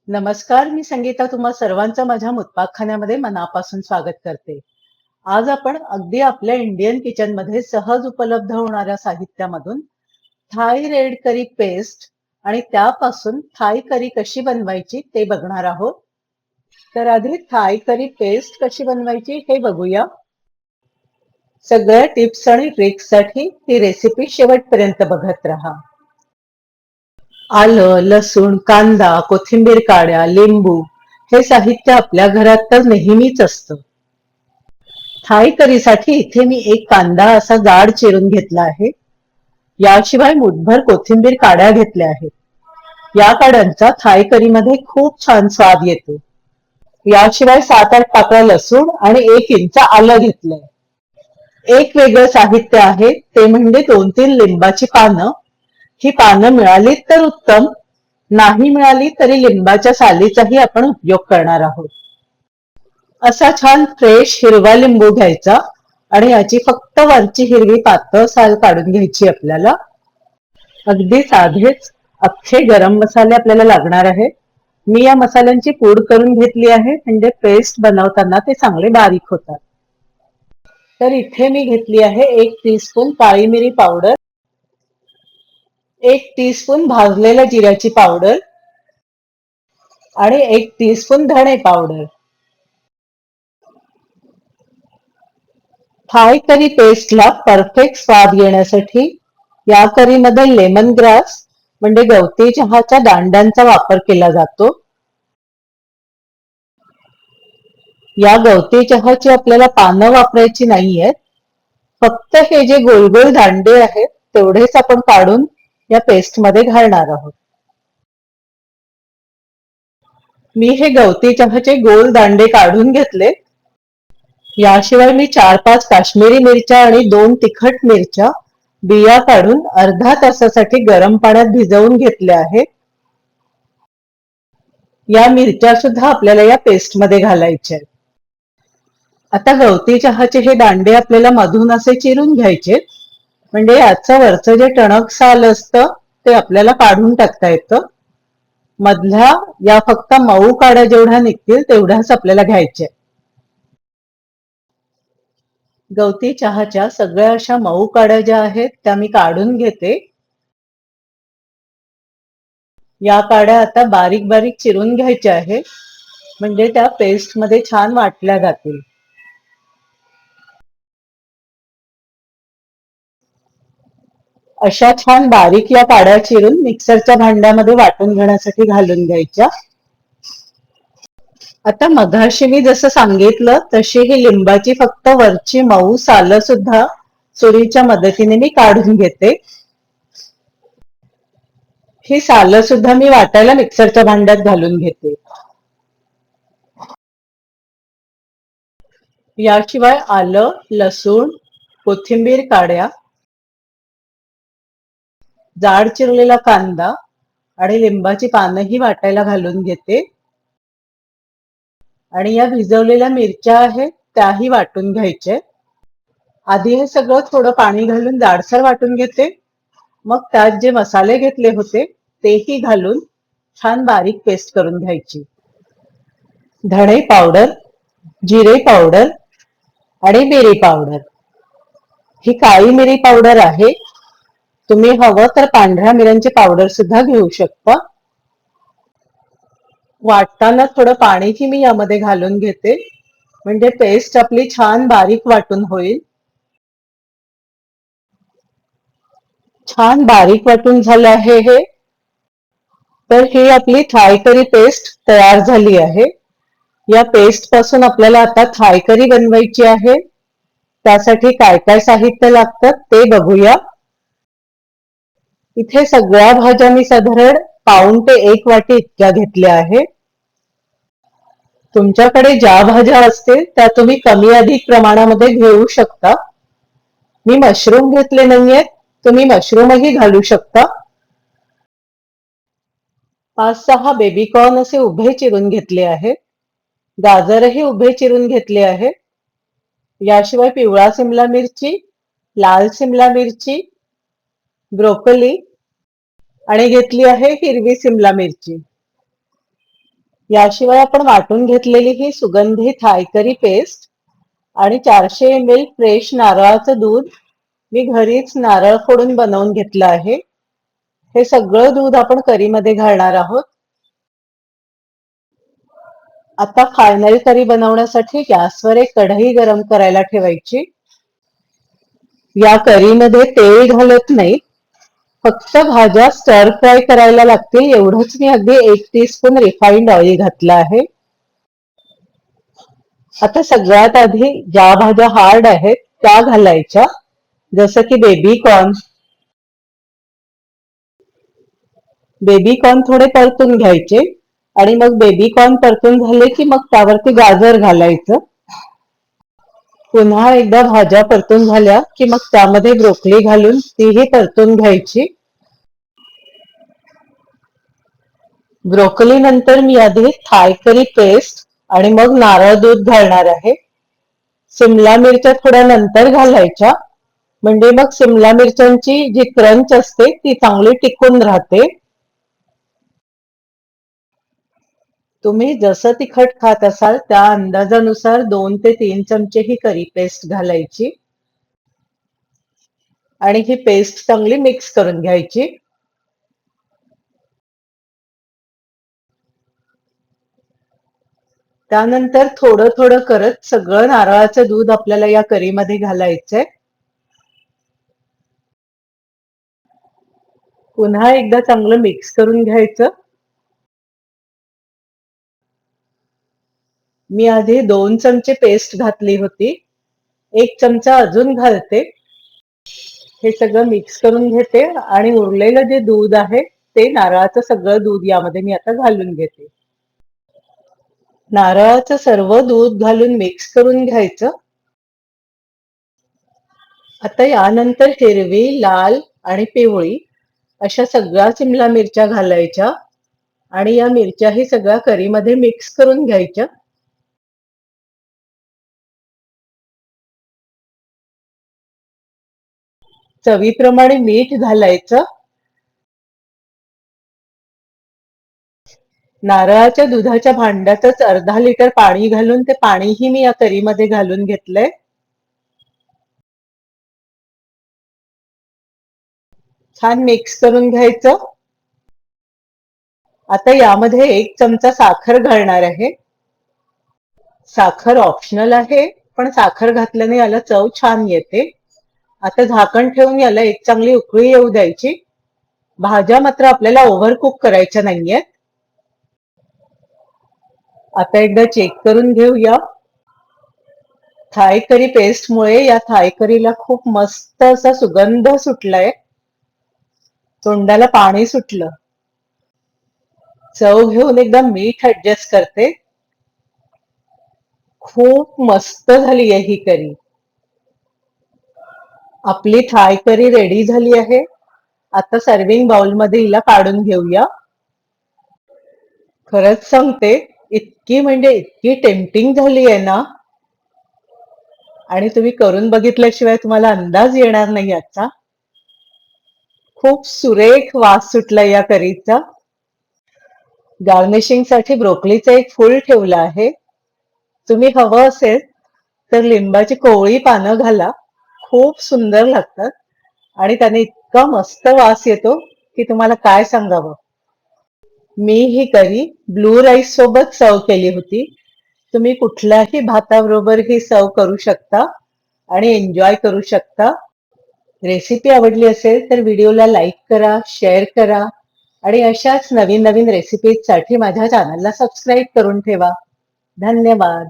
नमस्कार, मी संगीता तुम्हा सर्वांचं माझ्या मुतपाकखान्यामध्ये मनापासून स्वागत करते. आज आपण अगदी आपल्या इंडियन किचनमध्ये सहज उपलब्ध होणाऱ्या साहित्यामधून थाई रेड करी पेस्ट आणि त्यापासून थाई करी कशी बनवायची ते बघणार आहोत. तर आधी थाई करी पेस्ट कशी बनवायची हे बघूया. सगळ्या टिप्स आणि ट्रिक्ससाठी ही रेसिपी शेवटपर्यंत बघत राहा. आलं, लसूण, कांदा, कोथिंबीर काड्या, लिंबू हे साहित्य आपल्या घरात तर नेहमीच असतं. थाई करीसाठी इथे मी एक कांदा असा जाड चिरून घेतला आहे. याशिवाय मुठभर कोथिंबीर काड्या घेतल्या आहेत. या काड्यांचा थाई करीमध्ये खूप छान स्वाद येतो. याशिवाय 7-8 पाकळ्या लसूण आणि 1 इंच आलं घेतलंय. एक वेगळं साहित्य आहे ते म्हणजे 2-3 लिंबाची पानं. ही पानं मिळाली तर उत्तम, नाही मिळाली तरी लिंबाच्या सालीचाही आपण उपयोग करणार आहोत. असा छान फ्रेश हिरवा लिंबू घ्यायचा आणि याची फक्त वरची हिरवी पातळ साल काढून घ्यायची आपल्याला. अगदी साधेच अख्खे गरम मसाले आपल्याला लागणार आहेत. मी या मसाल्यांची पूड करून घेतली आहे, म्हणजे पेस्ट बनवताना ते चांगले बारीक होतात. तर इथे मी घेतली आहे 1 टीस्पून काळी मिरी पावडर, 1 टीस्पून भाजलेल्या जिऱ्याची पावडर आणि 1 टीस्पून धणे पावडर. थाई करी पेस्टला परफेक्ट स्वाद येण्यासाठी या करीमध्ये लेमन ग्रास म्हणजे गवती चहाच्या दांड्यांचा वापर केला जातो. या गवती चहाची आपल्याला पानं वापरायची नाहीयेत. फक्त हे जे गोल गोल दांडे आहेत तेवढेच आपण काढून या पेस्ट मध्ये घालणार आहोत. मी हे गवती चहाचे गोल दांडे काढून घेतले. याशिवाय मी 4-5 काश्मीरी मिरच्या आणि 2 तिखट मिरच्या बिया काढून अर्धा तासासाठी गरम पाण्यात भिजवून घेतल्या आहेत. या मिरच्या सुद्धा आपल्याला या पेस्ट मध्ये घालायच्या आहेत. आता गवती चहाचे हे दांडे आपल्याला मधून असे चिरून घ्यायचे, म्हणजे याचं वरचं जे टणक साल असतं ते आपल्याला काढून टाकता येतं. मधल्या या फक्त मऊ काड्या जेवढ्या निघतील तेवढ्याच आपल्याला घ्यायच्या. गवती चहाच्या सगळ्या अशा मऊ काड्या ज्या आहेत त्या मी काढून घेते. या काड्या आता बारीक बारीक चिरून घ्यायच्या आहेत, म्हणजे त्या पेस्ट मध्ये छान वाटल्या जातील. अशा छान बारीक या काड्या चिरून मिक्सरच्या भांड्यामध्ये वाटून घेण्यासाठी घालून घ्यायच्या. आता मगाशी मी जसं सांगितलं तशी ही लिंबाची फक्त वरची मऊ सालं सुद्धा सुरीच्या मदतीने मी काढून घेते. ही सालं सुद्धा मी वाटायला मिक्सरच्या भांड्यात घालून घेते. याशिवाय आलं, लसूण, कोथिंबीर काड्या, जाड चिरलेला कांदा आणि लिंबाची पानंही वाटायला घालून घेते. आणि या भिजवलेल्या मिरच्या आहेत त्याही वाटून घ्यायचे. आधी हे सगळं थोडं पाणी घालून जाडसर वाटून घेते. मग त्यात जे मसाले घेतले होते तेही घालून छान बारीक पेस्ट करून घ्यायची. धणे पावडर, जिरे पावडर आणि मिरी पावडर. ही काळी मिरी पावडर आहे. तुम्ही हवं तर पांढऱ्या मिऱ्यांची पावडर सुद्धा घेऊ शकता. वाटताना थोडं पाणीही मी यामध्ये घालून घेते, म्हणजे पेस्ट आपली छान बारीक वाटून होईल. छान बारीक वाटून झालं आहे हे. तर ही आपली थाई करी पेस्ट तयार झाली आहे. या पेस्ट पासून आपल्याला आता थाई करी बनवायची आहे. त्यासाठी काय काय साहित्य लागतं ते बघूया. इथे सगळ्या भाज्या मी साधारण पाऊण ते 1 वाटी इतक्या घेतल्या आहे. तुमच्याकडे ज्या भाज्या असतील त्या तुम्ही कमी अधिक प्रमाणामध्ये घेऊ शकता. मी मशरूम घेतले नाहीये, तुम्ही मशरूमही घालू शकता. 5-6 बेबीकॉर्न असे उभे चिरून घेतले आहेत. गाजरही उभे चिरून घेतले आहे. याशिवाय पिवळा सिमला मिरची, लाल सिमला मिरची, ब्रोकोली आणि घेतली आहे हिरवी सिमला मिरची. याशिवाय आपण वाटून घेतलेली ही सुगंधी थाय करी पेस्ट आणि 400 ml फ्रेश नारळाचं दूध मी घरीच नारळ फोडून बनवून घेतलं आहे. हे सगळं दूध आपण करीमध्ये घालणार आहोत. आता फायनल करी बनवण्यासाठी गॅसवर एक कढई गरम करायला ठेवायची. या करीमध्ये तेल घालत नाही, फक्त भाज्या स्टर फ्राय करायला लागतील एवढंच मी अगदी 1 टीस्पून रिफाइंड ऑइल घातलं आहे. आता सगळ्यात आधी ज्या भाज्या हार्ड आहेत त्या घालायच्या, जसं की बेबी कॉर्न थोडे परतून घ्यायचे आणि मग बेबी कॉर्न परतून झाले की मग त्यावरती गाजर घालायचं. पुन्हा एकदा भाज्या परतून झाल्या की मग त्यामध्ये ब्रोकली घालून तीही परतून घ्यायची. ब्रोकली नंतर मी आधी थाय करी पेस्ट आणि मग नारळ दूध घालणार आहे. सिमला मिरच्या थोड्या नंतर घालायच्या, म्हणजे मग सिमला मिरच्यांची जी क्रंच असते ती चांगली टिकून राहते. तुम्ही जसं तिखट खात असाल त्या अंदाजानुसार 2 ते 3 चमचे ही करी पेस्ट घालायची आणि ही पेस्ट चांगली मिक्स करून घ्यायची. त्यानंतर थोडं थोडं करत सगळं नारळाचं दूध आपल्याला या करीमध्ये घालायचंय. पुन्हा एकदा चांगलं मिक्स करून घ्यायचं. मी आधी 2 चमचे पेस्ट घातली होती, 1 चमचा अजून घालते. हे सगळं मिक्स करून घेते आणि उरलेलं जे दूध आहे ते नारळाचं सगळं दूध यामध्ये मी आता घालून घेते. नारळाचं सर्व दूध घालून मिक्स करून घ्यायचं. आता यानंतर हिरवी, लाल आणि पिवळी अशा सगळ्या शिमला मिरच्या घालायच्या आणि या मिरच्याही सगळ्या करीमध्ये मिक्स करून घ्यायच्या. चवीप्रमाणे मीठ घालायचं. नारळाच्या दुधाच्या भांड्यातच अर्धा लिटर पाणी घालून ते पाणीही मी या करीमध्ये घालून घेतलंय. छान मिक्स करून घ्यायचं. आता यामध्ये 1 चमचा साखर घालणार आहे. साखर ऑप्शनल आहे, पण साखर घातल्याने याला चव छान येते. आता झाकण ठेवून याला एक चांगली उकळी येऊ द्यायची. भाज्या मात्र आपल्याला ओव्हर कुक करायच्या नाहीयेत. आता एकदा चेक करून घेऊया. थाय करी पेस्टमुळे या थाय करीला खूप मस्त असा सुगंध सुटलाय. तोंडाला पाणी सुटलं. चव घेऊन एकदा मीठ ऍडजस्ट करते. खूप मस्त झाली आहे ही करी. आपली थाय करी रेडी झाली आहे. आता सर्विंग बाउल मध्ये हिला काढून घेऊया. खरंच सांगते, इतकी म्हणजे इतकी टेम्पटिंग झाली आहे ना, आणि तुम्ही करून बघितल्याशिवाय तुम्हाला अंदाज येणार नाही याचा. खूप सुरेख वास सुटला या करीचा. गार्निशिंग साठी ब्रोकलीचं एक फूल ठेवलं आहे. तुम्ही हवं असेल तर लिंबाची कोवळी पानं घाला, खूप सुंदर लागतात आणि त्याने इतका मस्त वास येतो की तुम्हाला काय सांगावं. मी ही करी ब्लू राईस सोबत सर्व केली होती. तुम्ही कुठल्याही भाताबरोबर ही सर्व करू शकता आणि एन्जॉय करू शकता. रेसिपी आवडली असेल तर व्हिडिओला लाईक करा, शेअर करा आणि अशाच नवीन नवीन रेसिपीजसाठी माझ्या चॅनलला सबस्क्राईब करून ठेवा. धन्यवाद.